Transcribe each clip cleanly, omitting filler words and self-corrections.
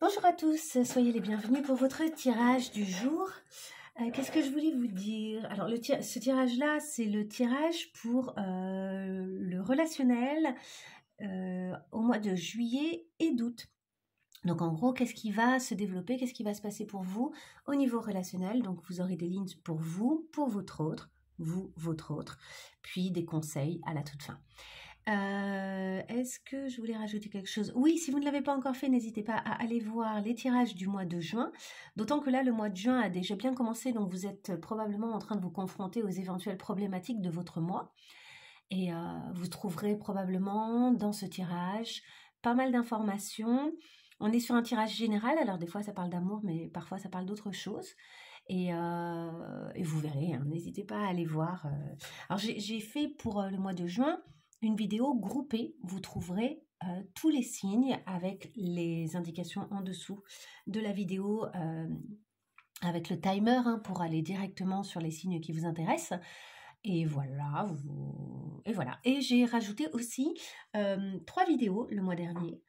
Bonjour à tous, soyez les bienvenus pour votre tirage du jour. Qu'est-ce que je voulais vous dire? Alors, ce tirage-là, c'est le tirage pour le relationnel au mois de juillet et d'août. Donc, en gros, qu'est-ce qui va se développer? Qu'est-ce qui va se passer pour vous au niveau relationnel? Donc, vous aurez des lignes pour vous, pour votre autre, vous, votre autre, puis des conseils à la toute fin. Est-ce que je voulais rajouter quelque chose? Oui, si vous ne l'avez pas encore fait, n'hésitez pas à aller voir les tirages du mois de juin. D'autant que là, le mois de juin a déjà bien commencé, donc vous êtes probablement en train de vous confronter aux éventuelles problématiques de votre mois. Et vous trouverez probablement dans ce tirage pas mal d'informations. On est sur un tirage général, alors des fois ça parle d'amour, mais parfois ça parle d'autre chose. Et vous verrez, hein, n'hésitez pas à aller voir. Alors j'ai fait pour le mois de juin une vidéo groupée. Vous trouverez tous les signes avec les indications en dessous de la vidéo avec le timer pour aller directement sur les signes qui vous intéressent. Et voilà, Et j'ai rajouté aussi 3 vidéos le mois dernier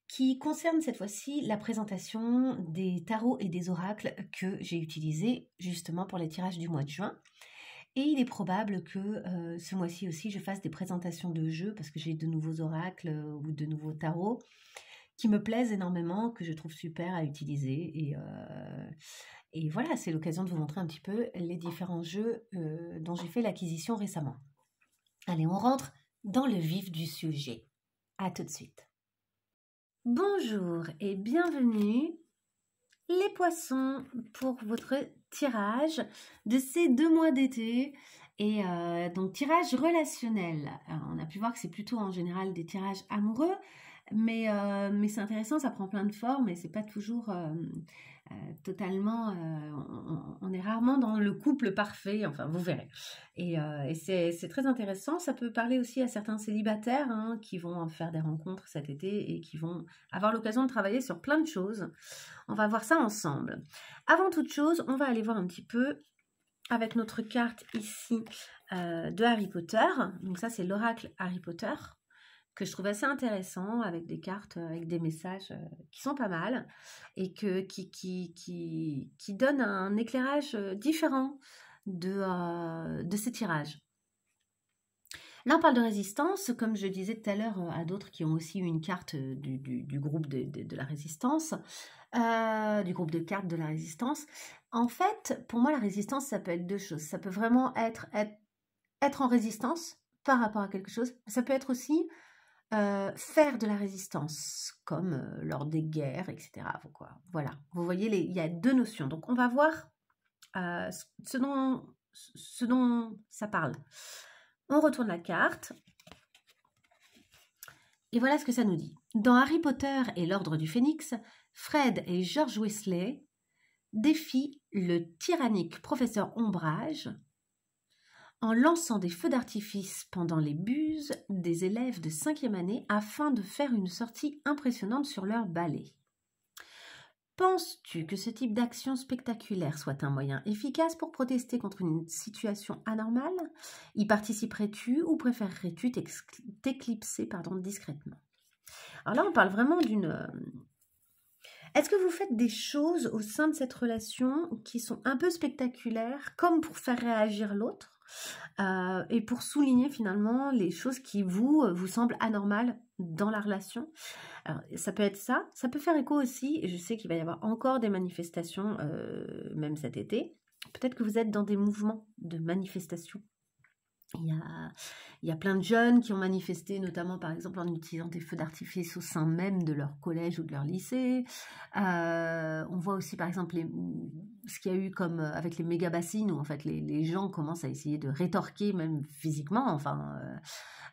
qui concernent cette fois-ci la présentation des tarots et des oracles que j'ai utilisés justement pour les tirages du mois de juin. Et il est probable que ce mois-ci aussi, je fasse des présentations de jeux parce que j'ai de nouveaux oracles ou de nouveaux tarots qui me plaisent énormément, que je trouve super à utiliser. Et voilà, c'est l'occasion de vous montrer un petit peu les différents jeux dont j'ai fait l'acquisition récemment. Allez, on rentre dans le vif du sujet. À tout de suite. Bonjour et bienvenue les poissons pour votre tirage de ces 2 mois d'été. Et donc tirage relationnel. Alors, on a pu voir que c'est plutôt en général des tirages amoureux, mais c'est intéressant, ça prend plein de formes et c'est pas toujours totalement... on est rarement dans le couple parfait, enfin vous verrez. Et c'est très intéressant, ça peut parler aussi à certains célibataires qui vont faire des rencontres cet été et qui vont avoir l'occasion de travailler sur plein de choses. On va voir ça ensemble. Avant toute chose, on va aller voir un petit peu avec notre carte ici de Harry Potter. Donc ça, c'est l'oracle Harry Potter, que je trouve assez intéressant, avec des cartes, avec des messages qui sont pas mal, et qui donnent un éclairage différent de ces tirages. Là, on parle de résistance, comme je disais tout à l'heure à d'autres qui ont aussi eu une carte du groupe de la résistance, du groupe de cartes de la résistance. En fait, pour moi, la résistance, ça peut être 2 choses. Ça peut vraiment être en résistance par rapport à quelque chose. Ça peut être aussi faire de la résistance, comme lors des guerres, etc. Voilà, vous voyez, il y a 2 notions. Donc, on va voir ce dont ça parle. On retourne la carte. Et voilà ce que ça nous dit. Dans Harry Potter et l'Ordre du Phénix, Fred et George Weasley défient le tyrannique professeur Ombrage en lançant des feux d'artifice pendant les buses des élèves de 5e année afin de faire une sortie impressionnante sur leur balai. Penses-tu que ce type d'action spectaculaire soit un moyen efficace pour protester contre une situation anormale? Y participerais-tu ou préférerais-tu t'éclipser discrètement? Alors là, on parle vraiment d'une... Est-ce que vous faites des choses au sein de cette relation qui sont un peu spectaculaires, comme pour faire réagir l'autre et pour souligner finalement les choses qui vous semblent anormales dans la relation? Alors, ça peut être ça, ça peut faire écho aussi, je sais qu'il va y avoir encore des manifestations, même cet été. Peut-être que vous êtes dans des mouvements de manifestation. Il y a plein de jeunes qui ont manifesté, notamment par exemple en utilisant des feux d'artifice au sein même de leur collège ou de leur lycée. On voit aussi par exemple ce qu'il y a eu comme avec les méga bassines, où en fait les gens commencent à essayer de rétorquer même physiquement,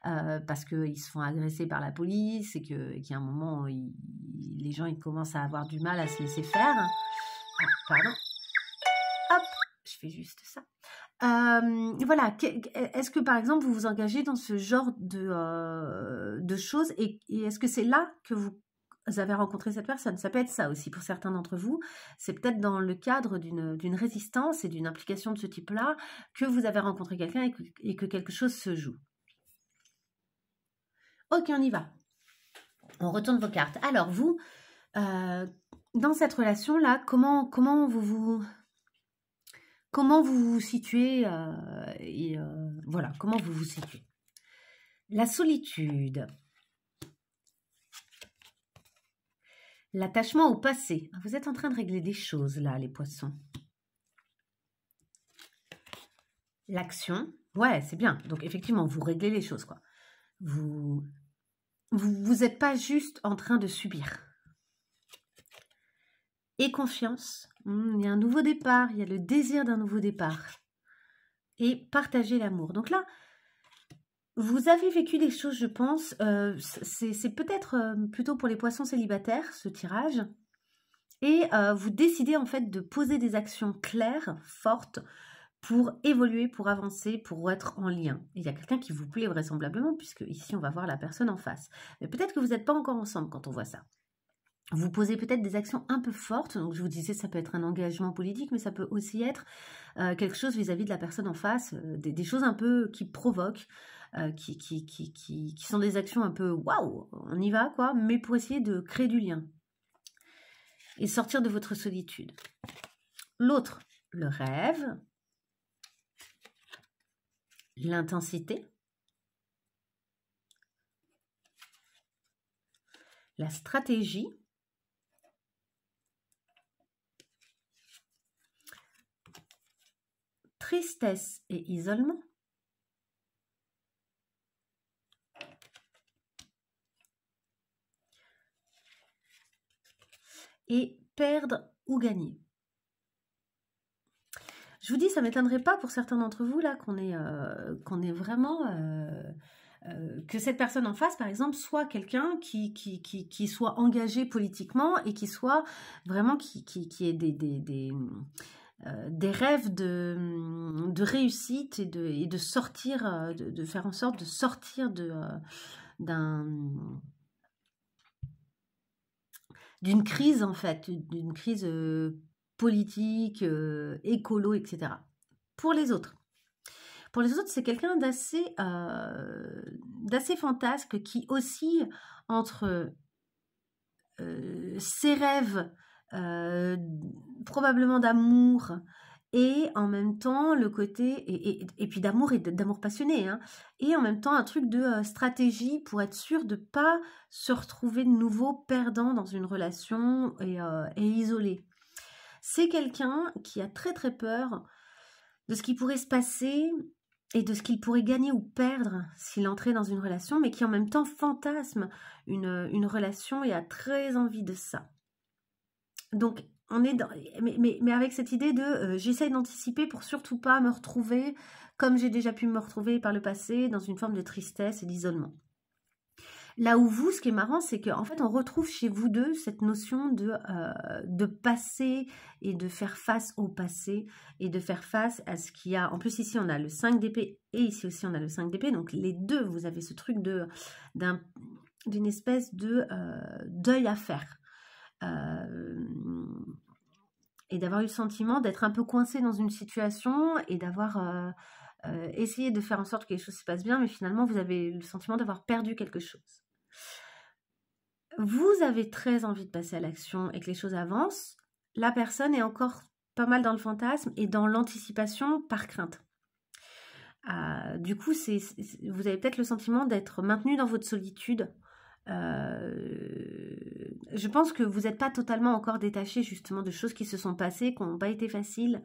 parce qu'ils se font agresser par la police et qu'il y a un moment où les gens ils commencent à avoir du mal à se laisser faire. Ah, pardon. Hop, je fais juste ça. Voilà, est-ce que par exemple vous vous engagez dans ce genre de choses et est-ce que c'est là que vous avez rencontré cette personne? Ça peut être ça aussi pour certains d'entre vous. C'est peut-être dans le cadre d'une résistance et d'une implication de ce type-là que vous avez rencontré quelqu'un et que quelque chose se joue. Ok, on y va. On retourne vos cartes. Alors vous, dans cette relation-là, comment vous vous situez voilà, comment vous vous situez. La solitude. L'attachement au passé. Vous êtes en train de régler des choses là, les poissons. L'action. Ouais, c'est bien. Donc effectivement, vous réglez les choses, quoi. Vous êtes pas juste en train de subir. Et confiance. Il y a un nouveau départ, il y a le désir d'un nouveau départ. Et partager l'amour. Donc là, vous avez vécu des choses, je pense. C'est peut-être plutôt pour les poissons célibataires, ce tirage. Et vous décidez en fait de poser des actions claires, fortes, pour évoluer, pour avancer, pour être en lien. Et il y a quelqu'un qui vous plaît vraisemblablement, puisque ici on va voir la personne en face. Mais peut-être que vous n'êtes pas encore ensemble quand on voit ça. Vous posez peut-être des actions un peu fortes, donc je vous disais ça peut être un engagement politique, mais ça peut aussi être quelque chose vis-à-vis de la personne en face, des choses un peu qui provoquent, qui sont des actions un peu waouh, on y va quoi, mais pour essayer de créer du lien et sortir de votre solitude. L'autre, le rêve, l'intensité, la stratégie, tristesse et isolement, et perdre ou gagner. Je vous dis, ça ne m'étonnerait pas pour certains d'entre vous là qu'on ait vraiment... que cette personne en face, par exemple, soit quelqu'un qui soit engagé politiquement et qui soit vraiment... qui ait des rêves de réussite et de sortir, de faire en sorte de sortir d'une crise en fait, d'une crise politique, écolo, etc. Pour les autres, c'est quelqu'un d'assez fantasque qui oscille entre ses rêves probablement d'amour et en même temps le côté et puis d'amour et d'amour passionné hein, et en même temps un truc de stratégie pour être sûr de pas se retrouver de nouveau perdant dans une relation et isolé. C'est quelqu'un qui a très très peur de ce qui pourrait se passer et de ce qu'il pourrait gagner ou perdre s'il entrait dans une relation, mais qui en même temps fantasme une relation et a très envie de ça. Donc, on est dans, mais avec cette idée de j'essaye d'anticiper pour surtout pas me retrouver, comme j'ai déjà pu me retrouver par le passé, dans une forme de tristesse et d'isolement. Là où vous, ce qui est marrant, c'est qu'en fait, on retrouve chez vous deux cette notion de passé et de faire face au passé et de faire face à ce qu'il y a. En plus, ici, on a le 5 d'épée et ici aussi, on a le 5 d'épée. Donc, les deux, vous avez ce truc d'une espèce de deuil à faire. Et d'avoir eu le sentiment d'être un peu coincé dans une situation et d'avoir essayé de faire en sorte que les choses se passent bien, mais finalement, vous avez le sentiment d'avoir perdu quelque chose. Vous avez très envie de passer à l'action et que les choses avancent. La personne est encore pas mal dans le fantasme et dans l'anticipation par crainte. Du coup, vous avez peut-être le sentiment d'être maintenu dans votre solitude. Je pense que vous n'êtes pas totalement encore détaché justement de choses qui se sont passées, qui n'ont pas été faciles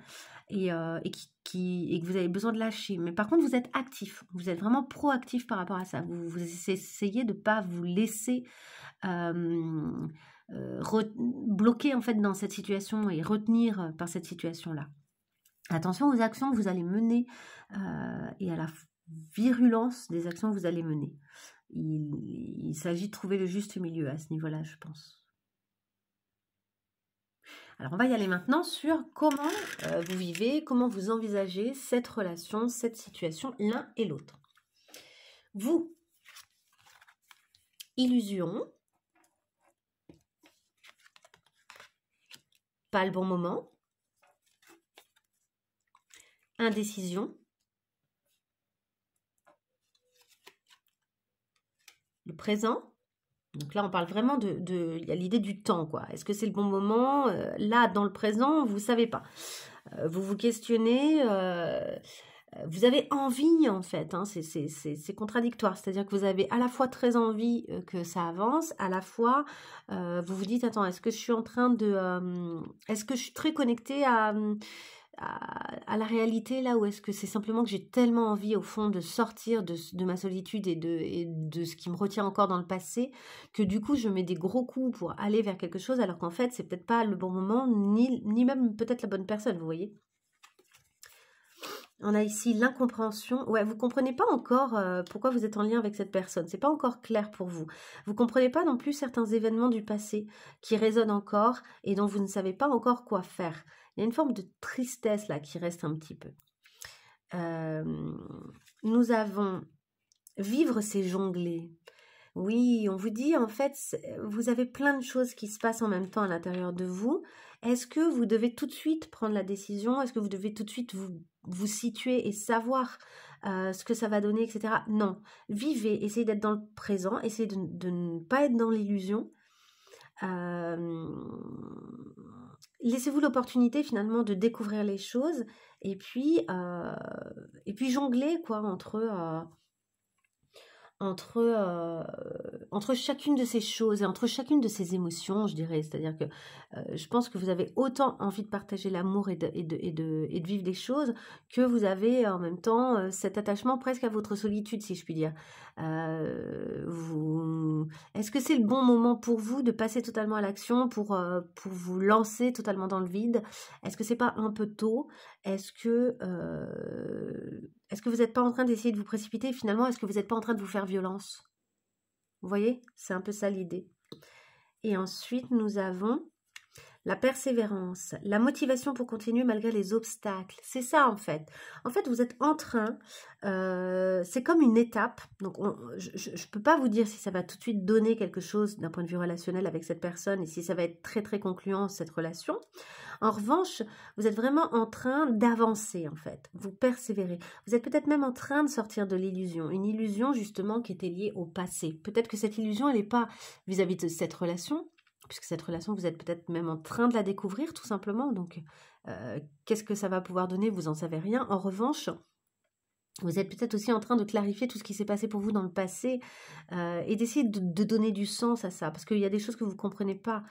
et que vous avez besoin de lâcher. Mais par contre, vous êtes actif, vous êtes vraiment proactif par rapport à ça. Vous essayez de ne pas vous laisser bloquer en fait dans cette situation et retenir par cette situation-là. Attention aux actions que vous allez mener et à la virulence des actions que vous allez mener. Il s'agit de trouver le juste milieu à ce niveau-là, je pense. Alors, on va y aller maintenant sur comment vous vivez, comment vous envisagez cette relation, cette situation, l'un et l'autre. Vous, illusion, pas le bon moment, indécision, le présent, Donc là, on parle vraiment il y a l'idée du temps, quoi. Est-ce que c'est le bon moment? Là, dans le présent, vous ne savez pas. Vous vous questionnez, vous avez envie, en fait, hein, c'est contradictoire. C'est-à-dire que vous avez à la fois très envie que ça avance, à la fois, vous vous dites, attends, est-ce que je suis en train de... est-ce que je suis très connectée à la réalité là, ou est-ce que c'est simplement que j'ai tellement envie au fond de sortir de ma solitude et de ce qui me retient encore dans le passé, que du coup je mets des gros coups pour aller vers quelque chose, alors qu'en fait c'est peut-être pas le bon moment, ni même peut-être la bonne personne, vous voyez. On a ici l'incompréhension. Ouais, vous comprenez pas encore pourquoi vous êtes en lien avec cette personne. C'est pas encore clair pour vous. Vous comprenez pas non plus certains événements du passé qui résonnent encore et dont vous ne savez pas encore quoi faire. Il y a une forme de tristesse là qui reste un petit peu. Nous avons vivre, c'est jongler. Oui, on vous dit en fait, vous avez plein de choses qui se passent en même temps à l'intérieur de vous. Est-ce que vous devez tout de suite prendre la décision? Est-ce que vous devez tout de suite vous situer et savoir ce que ça va donner, etc. Non, vivez, essayez d'être dans le présent, essayez de ne pas être dans l'illusion. Laissez-vous l'opportunité finalement de découvrir les choses et puis jongler quoi entre chacune de ces choses et entre chacune de ces émotions, je dirais. C'est-à-dire que je pense que vous avez autant envie de partager l'amour et de vivre des choses que vous avez en même temps cet attachement presque à votre solitude, si je puis dire. Est-ce que c'est le bon moment pour vous de passer totalement à l'action, pour vous lancer totalement dans le vide? Est-ce que c'est pas un peu tôt? Est-ce que vous n'êtes pas en train d'essayer de vous précipiter et finalement, est-ce que vous n'êtes pas en train de vous faire violence? Vous voyez? C'est un peu ça l'idée. Et ensuite, nous avons la persévérance, la motivation pour continuer malgré les obstacles. C'est ça en fait. En fait, vous êtes en train, c'est comme une étape. Donc, je ne peux pas vous dire si ça va tout de suite donner quelque chose d'un point de vue relationnel avec cette personne et si ça va être très très concluant cette relation. En revanche, vous êtes vraiment en train d'avancer en fait. Vous persévérez. Vous êtes peut-être même en train de sortir de l'illusion. Une illusion justement qui était liée au passé. Peut-être que cette illusion, elle n'est pas vis-à-vis de cette relation, puisque cette relation, vous êtes peut-être même en train de la découvrir tout simplement. Donc, qu'est-ce que ça va pouvoir donner? Vous n'en savez rien. En revanche, vous êtes peut-être aussi en train de clarifier tout ce qui s'est passé pour vous dans le passé et d'essayer de donner du sens à ça, parce qu'il y a des choses que vous ne comprenez pas.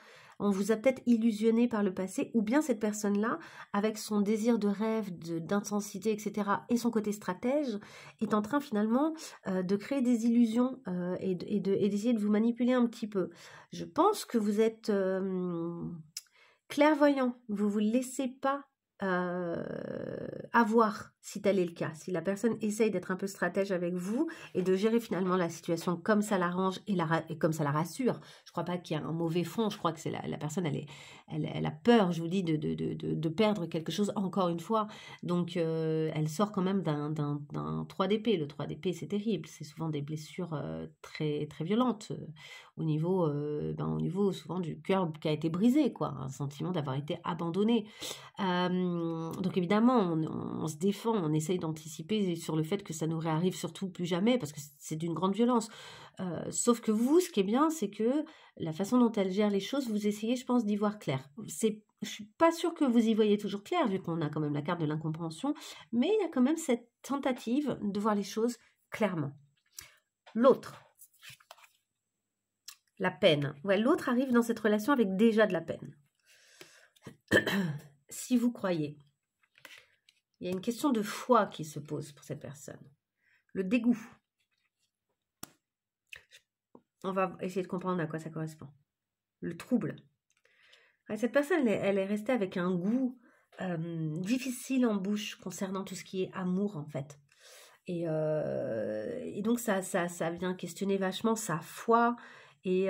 On vous a peut-être illusionné par le passé, ou bien cette personne-là, avec son désir de rêve, d'intensité, etc., et son côté stratège, est en train finalement de créer des illusions et d'essayer de vous manipuler un petit peu. Je pense que vous êtes clairvoyant, vous ne vous laissez pas avoir, si tel est le cas, si la personne essaye d'être un peu stratège avec vous et de gérer finalement la situation comme ça l'arrange et comme ça la rassure. Je crois pas qu'il y a un mauvais fond, je crois que c'est la personne, elle a peur, je vous dis, de perdre quelque chose encore une fois. Donc elle sort quand même d'un 3 d'épée. Le 3 d'épée, c'est terrible, c'est souvent des blessures très, très violentes au niveau souvent du cœur qui a été brisé, quoi, un sentiment d'avoir été abandonné. Donc évidemment, on se défend, on essaye d'anticiper sur le fait que ça nous réarrive surtout plus jamais, parce que c'est d'une grande violence. Sauf que vous, ce qui est bien, c'est que la façon dont elle gère les choses, vous essayez, je pense, d'y voir clair. Je suis pas sûre que vous y voyez toujours clair, vu qu'on a quand même la carte de l'incompréhension, mais il y a quand même cette tentative de voir les choses clairement. L'autre, la peine. Ouais, l'autre arrive dans cette relation avec déjà de la peine. Si vous croyez, il y a une question de foi qui se pose pour cette personne. Le dégoût. On va essayer de comprendre à quoi ça correspond. Le trouble. Cette personne, elle est restée avec un goût difficile en bouche concernant tout ce qui est amour, en fait. Et donc, ça vient questionner vachement sa foi et...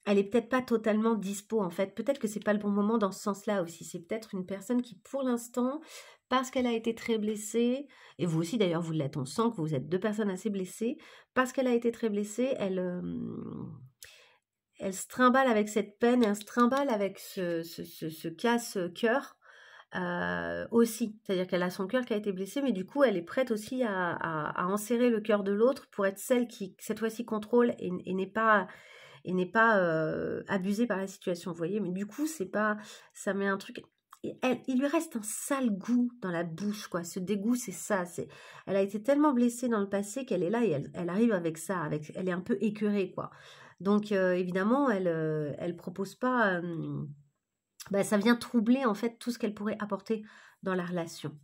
elle est peut-être pas totalement dispo en fait. Peut-être que c'est pas le bon moment dans ce sens-là aussi. C'est peut-être une personne qui, pour l'instant, parce qu'elle a été très blessée, et vous aussi d'ailleurs vous l'êtes, on sent que vous êtes deux personnes assez blessées, parce qu'elle a été très blessée, elle se trimballe avec cette peine, elle se trimballe avec ce casse-cœur aussi. C'est-à-dire qu'elle a son cœur qui a été blessé, mais du coup, elle est prête aussi à enserrer le cœur de l'autre pour être celle qui, cette fois-ci, contrôle et n'est pas abusée par la situation, vous voyez. Mais du coup, c'est pas, ça met un truc. Et il lui reste un sale goût dans la bouche, quoi. Ce dégoût, c'est ça. Elle a été tellement blessée dans le passé qu'elle est là et elle arrive avec ça. Elle est un peu écœurée, quoi. Donc, évidemment, elle propose pas. Ça vient troubler, en fait, tout ce qu'elle pourrait apporter dans la relation.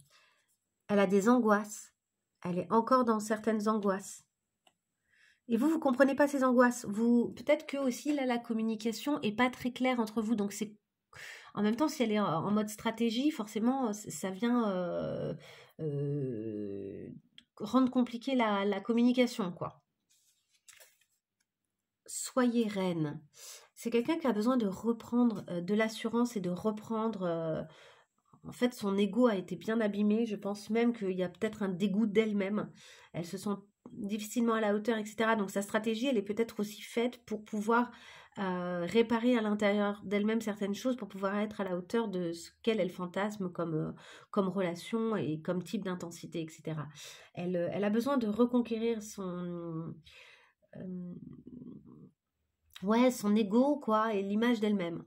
Elle a des angoisses. Elle est encore dans certaines angoisses. Et vous comprenez pas ces angoisses. Peut-être que aussi, là, la communication est pas très claire entre vous. Donc, c'est en même temps, si elle est en mode stratégie, forcément, ça vient rendre compliqué la communication, quoi. Soyez reine. C'est quelqu'un qui a besoin de reprendre de l'assurance et de reprendre... en fait, son ego a été bien abîmé. Je pense même qu'il y a peut-être un dégoût d'elle-même. Elle se sent difficilement à la hauteur, etc. Donc sa stratégie, elle est peut-être aussi faite pour pouvoir réparer à l'intérieur d'elle-même certaines choses, pour pouvoir être à la hauteur de ce qu'elle fantasme comme relation et comme type d'intensité, etc. Elle a besoin de reconquérir son ego, quoi, et l'image d'elle-même.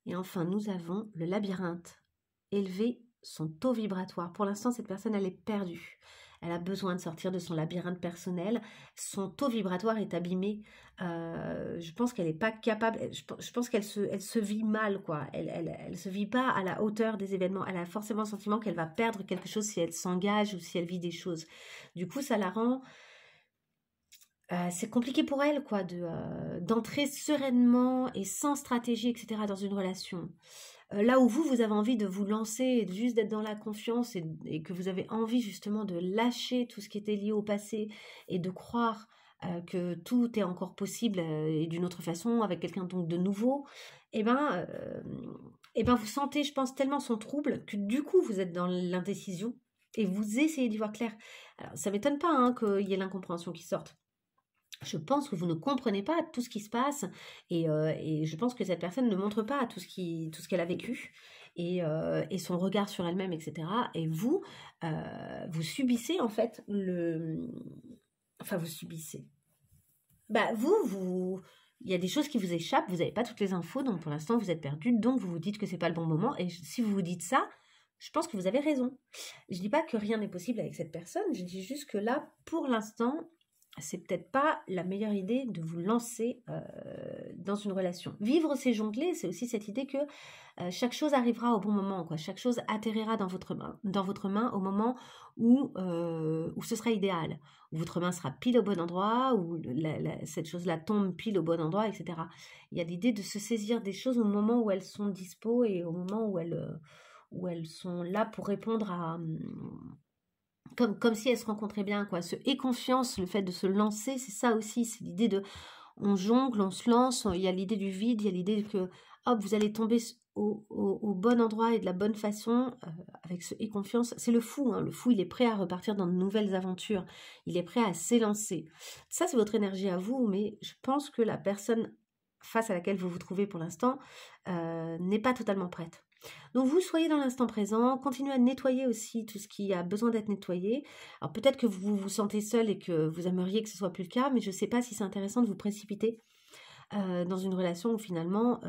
Et enfin, nous avons le labyrinthe. Élever son taux vibratoire. Pour l'instant, cette personne, elle est perdue. Elle a besoin de sortir de son labyrinthe personnel. Son taux vibratoire est abîmé. Je pense qu'elle n'est pas capable. Je pense qu'elle se vit mal, quoi. Elle se vit pas à la hauteur des événements. Elle a forcément le sentiment qu'elle va perdre quelque chose si elle s'engage ou si elle vit des choses. Du coup, ça la rend... c'est compliqué pour elle, quoi, d'entrer sereinement et sans stratégie, etc., dans une relation. Là où vous avez envie de vous lancer et juste d'être dans la confiance et que vous avez envie justement de lâcher tout ce qui était lié au passé et de croire que tout est encore possible et d'une autre façon avec quelqu'un donc de nouveau, eh ben vous sentez, je pense, tellement son trouble que du coup vous êtes dans l'indécision et vous essayez d'y voir clair. Alors ça m'étonne pas hein, qu'il y ait l'incompréhension qui sorte. Je pense que vous ne comprenez pas tout ce qui se passe et je pense que cette personne ne montre pas tout ce qu'elle a vécu et son regard sur elle-même, etc. Et vous, vous subissez en fait Enfin, vous subissez. Il y a des choses qui vous échappent, vous n'avez pas toutes les infos, donc pour l'instant vous êtes perdu, donc vous vous dites que c'est pas le bon moment. Et si vous vous dites ça, je pense que vous avez raison. Je dis pas que rien n'est possible avec cette personne, je dis juste que là, pour l'instant, c'est peut-être pas la meilleure idée de vous lancer dans une relation. Vivre, c'est jongler, c'est aussi cette idée que chaque chose arrivera au bon moment, quoi. Chaque chose atterrira dans votre main au moment où ce sera idéal, où votre main sera pile au bon endroit, où cette chose-là tombe pile au bon endroit, etc. Il y a l'idée de se saisir des choses au moment où elles sont dispo et au moment où elles sont là pour répondre à... Comme si elles se rencontraient bien, quoi. Et confiance, le fait de se lancer, c'est ça aussi. C'est l'idée de... On jongle, on se lance, il y a l'idée du vide, il y a l'idée que, hop, vous allez tomber au bon endroit et de la bonne façon, avec ce et confiance. C'est le fou, hein. Le fou, il est prêt à repartir dans de nouvelles aventures. Il est prêt à s'élancer. Ça, c'est votre énergie à vous, mais je pense que la personne face à laquelle vous vous trouvez pour l'instant n'est pas totalement prête. Donc vous soyez dans l'instant présent, continuez à nettoyer aussi tout ce qui a besoin d'être nettoyé. Alors peut-être que vous vous sentez seul et que vous aimeriez que ce soit plus le cas, mais je ne sais pas si c'est intéressant de vous précipiter dans une relation où finalement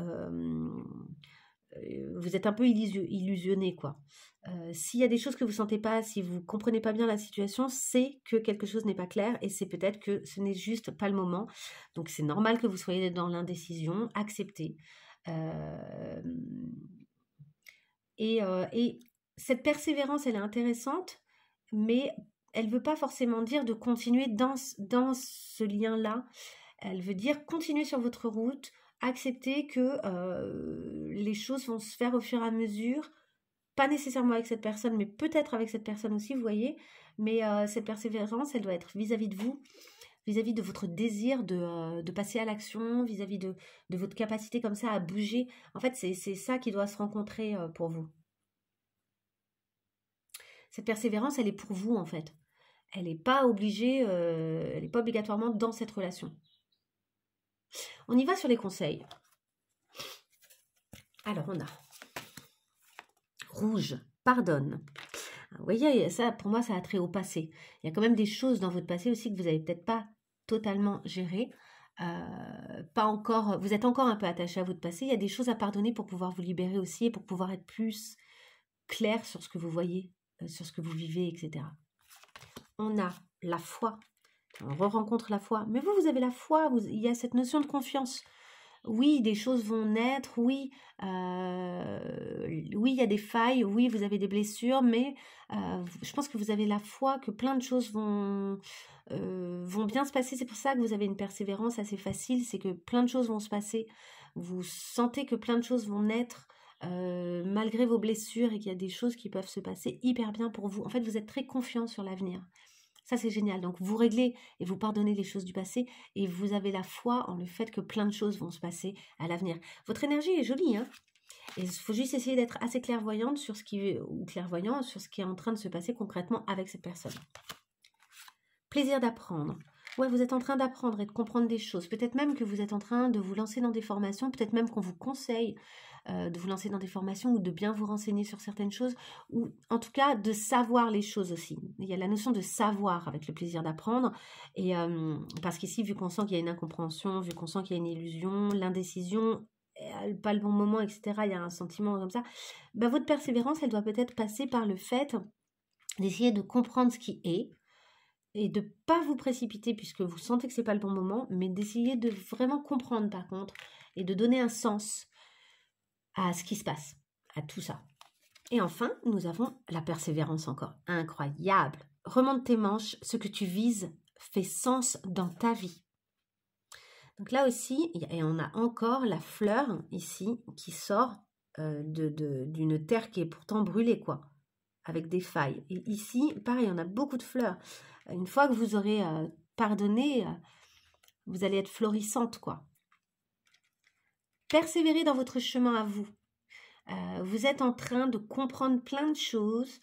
vous êtes un peu illusionné, quoi. S'il y a des choses que vous ne sentez pas, si vous ne comprenez pas bien la situation, c'est que quelque chose n'est pas clair et c'est peut-être que ce n'est juste pas le moment. Donc c'est normal que vous soyez dans l'indécision, acceptez. Et cette persévérance, elle est intéressante, mais elle ne veut pas forcément dire de continuer dans ce lien-là. Elle veut dire continuer sur votre route, accepter que les choses vont se faire au fur et à mesure, pas nécessairement avec cette personne, mais peut-être avec cette personne aussi, vous voyez. Mais cette persévérance, elle doit être vis-à-vis de vous, vis-à-vis de votre désir de passer à l'action, vis-à-vis de votre capacité comme ça à bouger. En fait, c'est ça qui doit se rencontrer pour vous. Cette persévérance, elle est pour vous, en fait. Elle n'est pas obligée, elle n'est pas obligatoirement dans cette relation. On y va sur les conseils. Alors, on a rouge, pardonne. Vous voyez, ça, pour moi, ça a trait au passé. Il y a quand même des choses dans votre passé aussi que vous n'avez peut-être pas totalement gérées. Pas encore, vous êtes encore un peu attaché à votre passé. Il y a des choses à pardonner pour pouvoir vous libérer aussi et pour pouvoir être plus clair sur ce que vous voyez, sur ce que vous vivez, etc. On a la foi. On re-rencontre la foi. Mais vous avez la foi. Il y a cette notion de confiance. Oui, des choses vont naître, oui, oui, il y a des failles, oui, vous avez des blessures, mais je pense que vous avez la foi que plein de choses vont bien se passer. C'est pour ça que vous avez une persévérance assez facile, c'est que plein de choses vont se passer. Vous sentez que plein de choses vont naître malgré vos blessures et qu'il y a des choses qui peuvent se passer hyper bien pour vous. En fait, vous êtes très confiant sur l'avenir. Ça, c'est génial. Donc, vous réglez et vous pardonnez les choses du passé et vous avez la foi en le fait que plein de choses vont se passer à l'avenir. Votre énergie est jolie, hein. Et il faut juste essayer d'être assez clairvoyante sur ce qui, ou clairvoyant sur ce qui est en train de se passer concrètement avec cette personne. Plaisir d'apprendre. Ouais, vous êtes en train d'apprendre et de comprendre des choses. Peut-être même que vous êtes en train de vous lancer dans des formations. Peut-être même qu'on vous conseille de vous lancer dans des formations ou de bien vous renseigner sur certaines choses. Ou en tout cas, de savoir les choses aussi. Il y a la notion de savoir avec le plaisir d'apprendre. Et parce qu'ici, vu qu'on sent qu'il y a une incompréhension, vu qu'on sent qu'il y a une illusion, l'indécision, pas le bon moment, etc. Il y a un sentiment comme ça. Ben, votre persévérance, elle doit peut-être passer par le fait d'essayer de comprendre ce qui est. Et de ne pas vous précipiter puisque vous sentez que ce n'est pas le bon moment, mais d'essayer de vraiment comprendre par contre et de donner un sens à ce qui se passe, à tout ça. Et enfin, nous avons la persévérance encore. Incroyable. Remonte tes manches, ce que tu vises fait sens dans ta vie. Donc là aussi, et on a encore la fleur ici qui sort d'une terre qui est pourtant brûlée, quoi, avec des failles. Et ici, pareil, on a beaucoup de fleurs. Une fois que vous aurez pardonné, vous allez être florissante, quoi. Persévérez dans votre chemin à vous. Vous êtes en train de comprendre plein de choses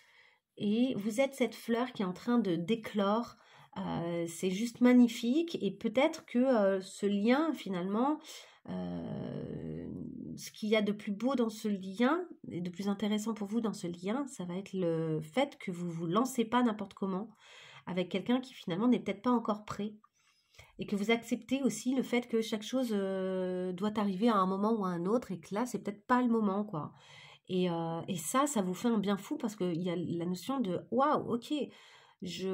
et vous êtes cette fleur qui est en train de d'éclore. C'est juste magnifique et peut-être que ce lien, finalement, ce qu'il y a de plus beau dans ce lien et de plus intéressant pour vous dans ce lien, ça va être le fait que vous ne vous lancez pas n'importe comment avec quelqu'un qui finalement n'est peut-être pas encore prêt et que vous acceptez aussi le fait que chaque chose doit arriver à un moment ou à un autre et que là, c'est peut-être pas le moment, quoi. Et ça vous fait un bien fou parce qu'il y a la notion de « Waouh, ok, je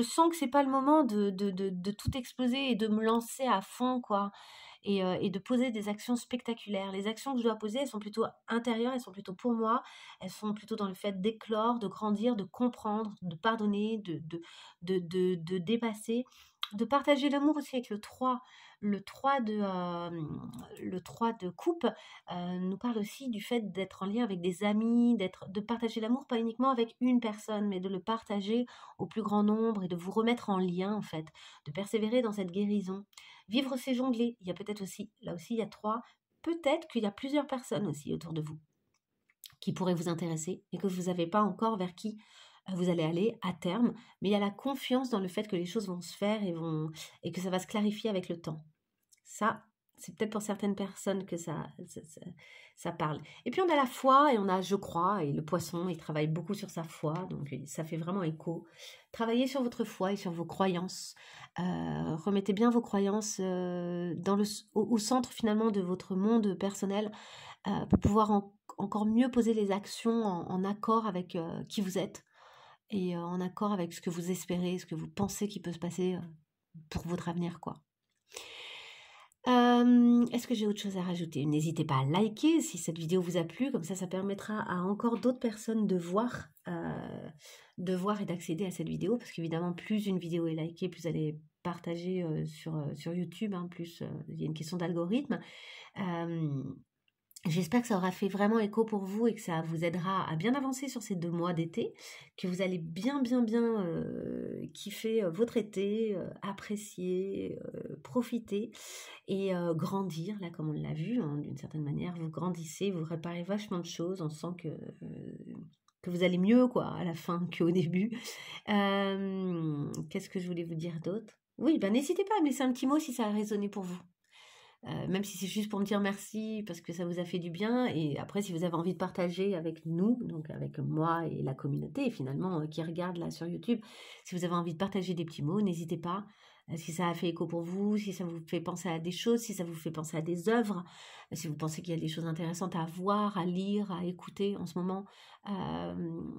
sens que c'est pas le moment de tout exploser et de me lancer à fond, quoi. » Et de poser des actions spectaculaires. Les actions que je dois poser, elles sont plutôt intérieures, elles sont plutôt pour moi, elles sont plutôt dans le fait d'éclore, de grandir, de comprendre, de pardonner, de dépasser, de partager l'amour aussi avec le 3. Le 3 de coupe nous parle aussi du fait d'être en lien avec des amis, de partager l'amour pas uniquement avec une personne, mais de le partager au plus grand nombre et de vous remettre en lien en fait, de persévérer dans cette guérison. Vivre, c'est jongler. Il y a peut-être aussi, là aussi, il y a 3. Peut-être qu'il y a plusieurs personnes aussi autour de vous qui pourraient vous intéresser et que vous n'avez pas encore vers qui vous allez aller à terme. Mais il y a la confiance dans le fait que les choses vont se faire et que ça va se clarifier avec le temps. Ça, c'est peut-être pour certaines personnes que ça parle. Et puis on a la foi et on a je crois, et le poisson, il travaille beaucoup sur sa foi, donc ça fait vraiment écho. Travaillez sur votre foi et sur vos croyances. Remettez bien vos croyances au centre finalement de votre monde personnel pour pouvoir encore mieux poser les actions en accord avec qui vous êtes et en accord avec ce que vous espérez, ce que vous pensez qui peut se passer pour votre avenir, quoi. Est-ce que j'ai autre chose à rajouter? N'hésitez pas à liker si cette vidéo vous a plu, comme ça permettra à encore d'autres personnes de voir et d'accéder à cette vidéo, parce qu'évidemment, plus une vidéo est likée, plus elle est partagée sur YouTube, hein, plus il y a une question d'algorithme. J'espère que ça aura fait vraiment écho pour vous et que ça vous aidera à bien avancer sur ces 2 mois d'été, que vous allez bien kiffer votre été, apprécier, profiter et grandir, là comme on l'a vu, hein, d'une certaine manière, vous grandissez, vous réparez vachement de choses, on sent que vous allez mieux quoi à la fin qu'au début. Qu'est-ce que je voulais vous dire d'autre? Oui, n'hésitez pas à me laisser un petit mot si ça a résonné pour vous. même si c'est juste pour me dire merci parce que ça vous a fait du bien. Et après, si vous avez envie de partager avec nous, donc avec moi et la communauté finalement qui regarde là sur YouTube, si vous avez envie de partager des petits mots, n'hésitez pas. Si ça a fait écho pour vous, si ça vous fait penser à des choses, si ça vous fait penser à des œuvres, si vous pensez qu'il y a des choses intéressantes à voir, à lire, à écouter en ce moment,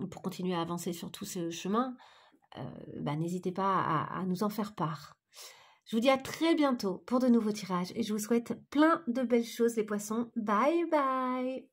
pour continuer à avancer sur tout ce chemin, n'hésitez pas à nous en faire part. Je vous dis à très bientôt pour de nouveaux tirages et je vous souhaite plein de belles choses les poissons. Bye bye!